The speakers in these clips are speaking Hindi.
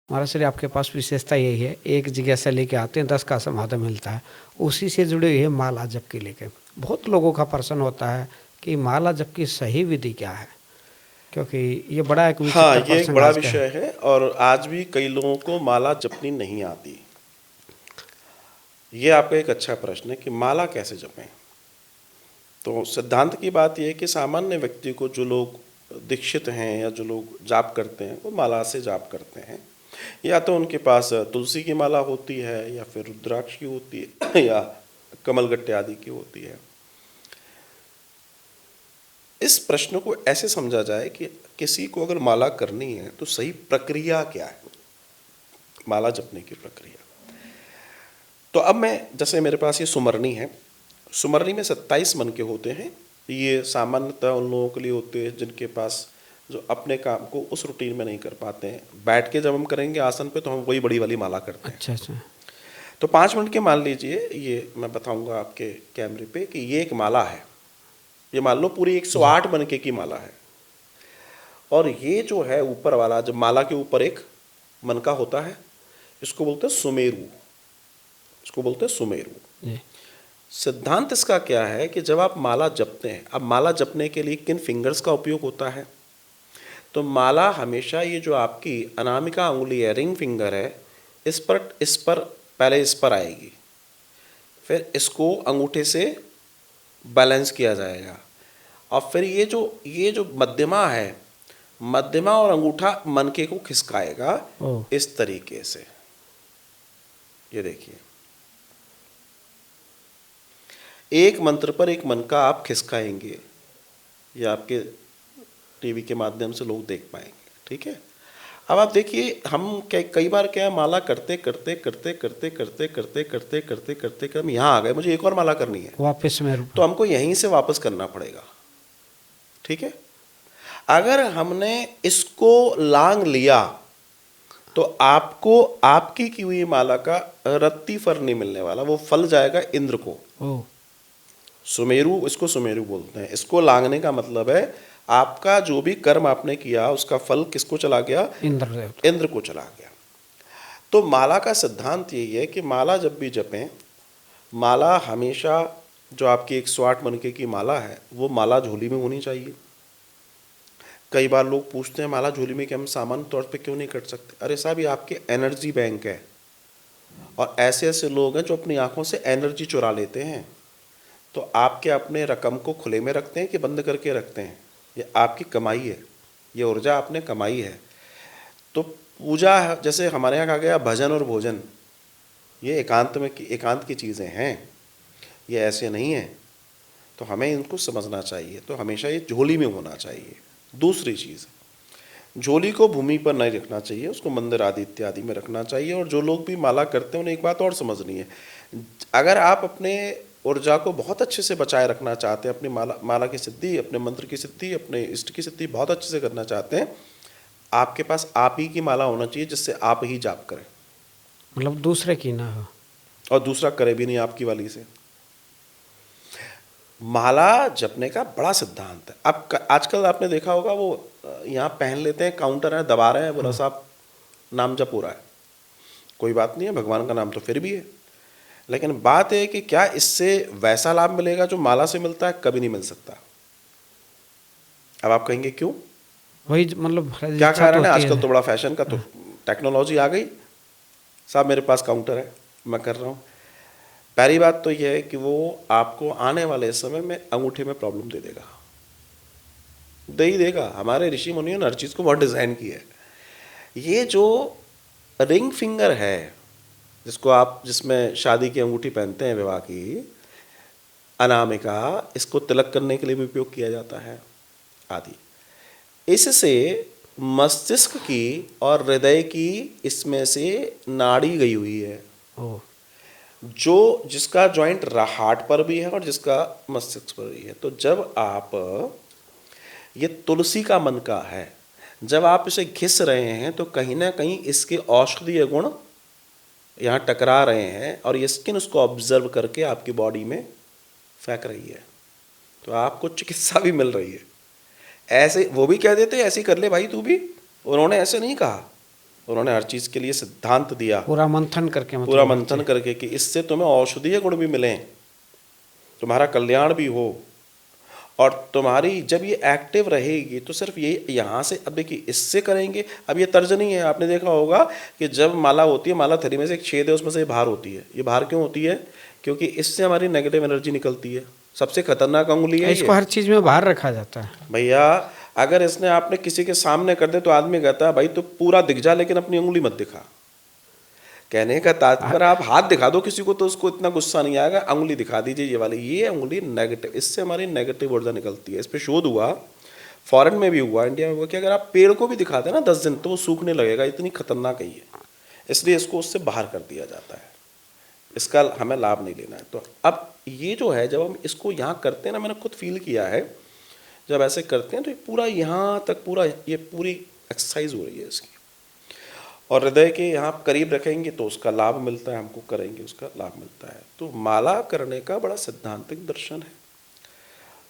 महाराज श्री आपके पास विशेषता यही है, एक जिज्ञासा लेके आते हैं 10 का समाधान मिलता है, उसी से जुड़े हुए माला जप के लेके बहुत लोगों का प्रश्न होता है कि माला जप की सही विधि क्या है, क्योंकि ये बड़ा एक हाँ, विचित्र ये एक प्रसंग बड़ा आज का है। विषय है और आज भी कई लोगों को माला जपनी नहीं आती। ये आपका एक अच्छा प्रश्न है कि माला कैसे जपें। तो सिद्धांत की बात यह है कि सामान्य व्यक्ति को, जो लोग दीक्षित हैं या जो लोग जाप करते हैं, वो माला से जाप करते हैं। या तो उनके पास तुलसी की माला होती है, या फिर रुद्राक्ष की होती है, या कमलगट्टे आदि की होती है। इस प्रश्न को ऐसे समझा जाए कि किसी को अगर माला करनी है तो सही प्रक्रिया क्या है, माला जपने की प्रक्रिया। तो अब मैं, जैसे मेरे पास ये सुमरनी है, सुमरनी में 27 मन के होते हैं। ये सामान्यतः उन लोगों के लिए होते हैं जिनके पास, जो अपने काम को उस रूटीन में नहीं कर पाते हैं। बैठ के जब हम करेंगे आसन पे तो हम वही बड़ी वाली माला करते हैं। अच्छा अच्छा। तो 5 मिनट के मान लीजिए, ये मैं बताऊंगा आपके कैमरे पे कि ये एक माला है। ये मान लो पूरी 108 मनके की माला है। और ये जो है ऊपर वाला, जब माला के ऊपर एक मनका होता है, इसको बोलते हैं सुमेरु। इसको बोलते हैं सुमेरु। जी। सिद्धांत इसका क्या है कि जब आप माला जपते हैं, अब माला जपने के लिए किन फिंगर्स का उपयोग होता है, तो माला हमेशा ये जो आपकी अनामिका उंगली है, रिंग फिंगर है, इस पर पहले इस पर आएगी, फिर इसको अंगूठे से बैलेंस किया जाएगा, और फिर ये जो मध्यमा है, मध्यमा और अंगूठा मनके को खिसकाएगा ओह। इस तरीके से। ये देखिए, एक मंत्र पर एक मनका आप खिसकाएंगे, ये आपके टीवी के माध्यम से लोग देख पाएंगे। ठीक है। अब आप देखिए, हम कई बार क्या माला करते करते करते करते करते करते करते करते करते हम यहाँ आ गए, मुझे एक और माला करनी है, वापस में तो हमको यहीं से वापस करना पड़ेगा। ठीक है। अगर हमने इसको लांग लिया तो आपको आपकी की हुई माला का रत्ती फल नहीं मिलने वाला, वो फल जाएगा इंद्र को। ओह। सुमेरु, इसको सुमेरु बोलते हैं। इसको लांगने का मतलब है आपका जो भी कर्म आपने किया उसका फल किसको चला गया, इंद्र देवता। इंद्र को चला गया। तो माला का सिद्धांत यही है कि माला जब भी जपें, माला हमेशा, जो आपकी 108 मनके की माला है, वो माला झोली में होनी चाहिए। कई बार लोग पूछते हैं माला झोली में कि हम सामान्य तौर पे क्यों नहीं कर सकते। अरे साहब, ये आपके एनर्जी बैंक है, और ऐसे ऐसे लोग हैं जो अपनी आंखों से एनर्जी चुरा लेते हैं। तो आपके अपने रकम को खुले में रखते हैं कि बंद करके रखते हैं, ये आपकी कमाई है, ये ऊर्जा आपने कमाई है। तो पूजा, जैसे हमारे यहाँ कहा गया भजन और भोजन, ये एकांत की चीज़ें हैं, ये ऐसे नहीं है। तो हमें इनको समझना चाहिए। तो हमेशा ये झोली में होना चाहिए। दूसरी चीज़, झोली को भूमि पर नहीं रखना चाहिए, उसको मंदिर आदि इत्यादि में रखना चाहिए। और जो लोग भी माला करते हैं उन्हें एक बात और समझनी है, अगर आप अपने ऊर्जा को बहुत अच्छे से बचाए रखना चाहते हैं, अपनी माला की सिद्धि, अपने मंत्र की सिद्धि, अपने इष्ट की सिद्धि बहुत अच्छे से करना चाहते हैं, आपके पास आप ही की माला होना चाहिए जिससे आप ही जाप करें, मतलब दूसरे की ना हो। और दूसरा करे भी नहीं आपकी वाली से। माला जपने का बड़ा सिद्धांत है। अब आजकल आपने देखा होगा, वो यहाँ पहन लेते हैं, काउंटर है, दबा रहे हैं, बोला साहब नाम जप हो रहा है। कोई बात नहीं है, भगवान का नाम तो फिर भी है, लेकिन बात है कि क्या इससे वैसा लाभ मिलेगा जो माला से मिलता है? कभी नहीं मिल सकता। अब आप कहेंगे क्यों? वही मतलब क्या इच्छा तो कारण है? होती आजकल है। तो बड़ा फैशन का, तो टेक्नोलॉजी आ गई। साहब मेरे पास काउंटर है, मैं कर रहा हूँ। पहली बात तो यह है कि वो आपको आने वाले समय में अंगूठे में प्रॉब्लम दे देगा, दे ही देगा। हमारे ऋषि मुनियों ने हर चीज़ को बहुत डिज़ाइन किया है। ये जो रिंग फिंगर है, जिसको आप, जिसमें शादी की अंगूठी पहनते हैं, विवाह की अनामिका, इसको तिलक करने के लिए भी उपयोग किया जाता है आदि। इससे मस्तिष्क की और हृदय की, इसमें से नाड़ी गई हुई है, ओह। जो जिसका जॉइंट हार्ट पर भी है और जिसका मस्तिष्क पर भी है। तो जब आप, ये तुलसी का मनका है, जब आप इसे घिस रहे हैं तो कहीं ना कहीं इसके औषधीय गुण यहाँ टकरा रहे हैं, और ये स्किन उसको ऑब्जर्व करके आपकी बॉडी में फेंक रही है, तो आपको चिकित्सा भी मिल रही है। ऐसे वो भी कह देते हैं ऐसे ही कर ले भाई तू भी, उन्होंने ऐसे नहीं कहा, उन्होंने हर चीज़ के लिए सिद्धांत दिया, पूरा मंथन करके, पूरा मतलब मंथन करके कि इससे तुम्हें औषधीय गुण भी मिलें, तुम्हारा कल्याण भी हो, और तुम्हारी जब ये एक्टिव रहेगी तो सिर्फ ये यहाँ से, अब देखिए इससे करेंगे, अब ये तर्जनी है, आपने देखा होगा कि जब माला होती है, माला थरी में से एक छेद है, उसमें से ये बाहर होती है। ये बाहर क्यों होती है? क्योंकि इससे हमारी नेगेटिव एनर्जी निकलती है। सबसे खतरनाक अंगुली है इसको ये हर चीज में बाहर रखा जाता है। भैया। अगर इसने आपने किसी के सामने कर दे तो आदमी कहता है भाई तो पूरा दिख जा लेकिन अपनी उंगली मत दिखा। कहने का तात्पर्य आप हाथ दिखा दो किसी को तो उसको इतना गुस्सा नहीं आएगा, अंगुली दिखा दीजिए ये वाली, ये अंगुली नेगेटिव, इससे हमारी नेगेटिव ऊर्जा निकलती है। इस पर शोध हुआ, फॉरेन में भी हुआ, इंडिया में हुआ, कि अगर आप पेड़ को भी दिखाते हैं ना 10 दिन तो वो सूखने लगेगा, इतनी खतरनाक है ये। इसलिए इसको उससे बाहर कर दिया जाता है, इसका हमें लाभ नहीं लेना है। तो अब ये जो है जब हम इसको यहाँ करते हैं ना, मैंने खुद फील किया है, जब ऐसे करते हैं तो ये पूरा यहाँ तक पूरा ये पूरी एक्सरसाइज हो रही है इसकी, और हृदय के यहाँ करीब रखेंगे तो उसका लाभ मिलता है, हमको करेंगे उसका लाभ मिलता है। तो माला करने का बड़ा सिद्धांतिक दर्शन है।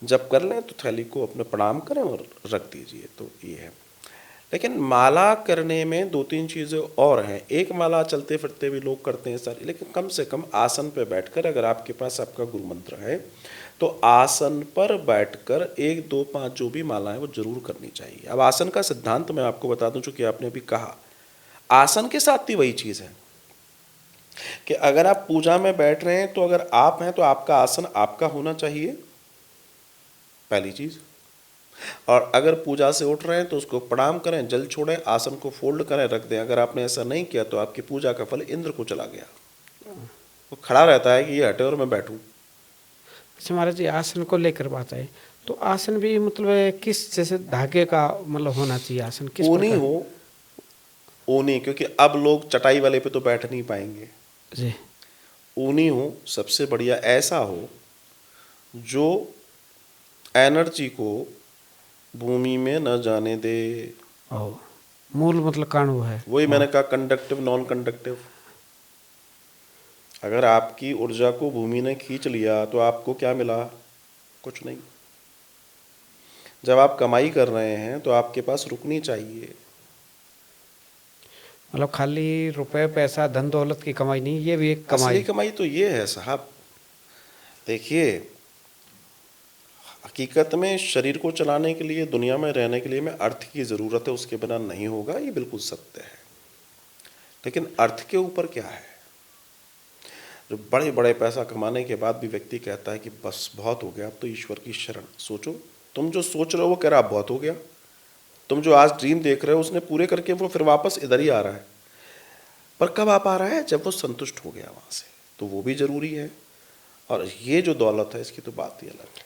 जब कर लें तो थैली को अपने प्रणाम करें और रख दीजिए, तो ये है। लेकिन माला करने में 2-3 चीज़ें और हैं। एक, माला चलते फिरते भी लोग करते हैं सारी, लेकिन कम से कम आसन पे बैठकर, अगर आपके पास आपका गुरु मंत्र है तो आसन पर बैठकर 1, 2, 5 जो भी माला है वो जरूर करनी चाहिए। अब आसन का सिद्धांत मैं आपको बता दूं, चूंकि आपने अभी कहा, आसन के साथ भी वही चीज़ है कि अगर आप पूजा में बैठ रहे हैं तो अगर आप हैं तो आपका आसन आपका होना चाहिए, पहली चीज़। और अगर पूजा से उठ रहे हैं तो उसको प्रणाम करें, जल छोड़ें, आसन को फोल्ड करें, रख दें। अगर आपने ऐसा नहीं किया तो आपकी पूजा का फल इंद्र को चला गया। वो खड़ा रहता है कि ये हटे और मैं बैठूं। अच्छा महाराज जी, आसन को लेकर बात है, तो आसन भी मतलब किस जैसे धागे का मतलब होना चाहिए आसन, किस ऊनी प्रकार? हो, ऊनी, क्योंकि अब लोग चटाई वाले पे तो बैठ नहीं पाएंगे। जी। ऊनी हो, सबसे बढ़िया ऐसा हो जो एनर्जी को भूमि में न जाने दे। ओ, मूल मतलब काणु है। वही मैंने कहा, कंडक्टिव नॉन कंडक्टिव। अगर आपकी ऊर्जा को भूमि ने खींच लिया तो आपको क्या मिला? कुछ नहीं। जब आप कमाई कर रहे हैं तो आपके पास रुकनी चाहिए। मतलब खाली रुपए पैसा धन दौलत की कमाई नहीं, ये भी एक कमाई। असली कमाई तो ये है साहब। देखिए, हकीकत में शरीर को चलाने के लिए, दुनिया में रहने के लिए में अर्थ की ज़रूरत है, उसके बिना नहीं होगा, ये बिल्कुल सत्य है। लेकिन अर्थ के ऊपर क्या है? जो बड़े बड़े पैसा कमाने के बाद भी व्यक्ति कहता है कि बस बहुत हो गया, अब तो ईश्वर की शरण। सोचो, तुम जो सोच रहे हो वो कह रहा बहुत हो गया। तुम जो आज ड्रीम देख रहे हो उसने पूरे करके वो फिर वापस इधर ही आ रहा है। पर कब आप आ रहा है? जब वो संतुष्ट हो गया वहाँ से, तो वो भी ज़रूरी है। और ये जो दौलत है इसकी तो बात ही अलग है।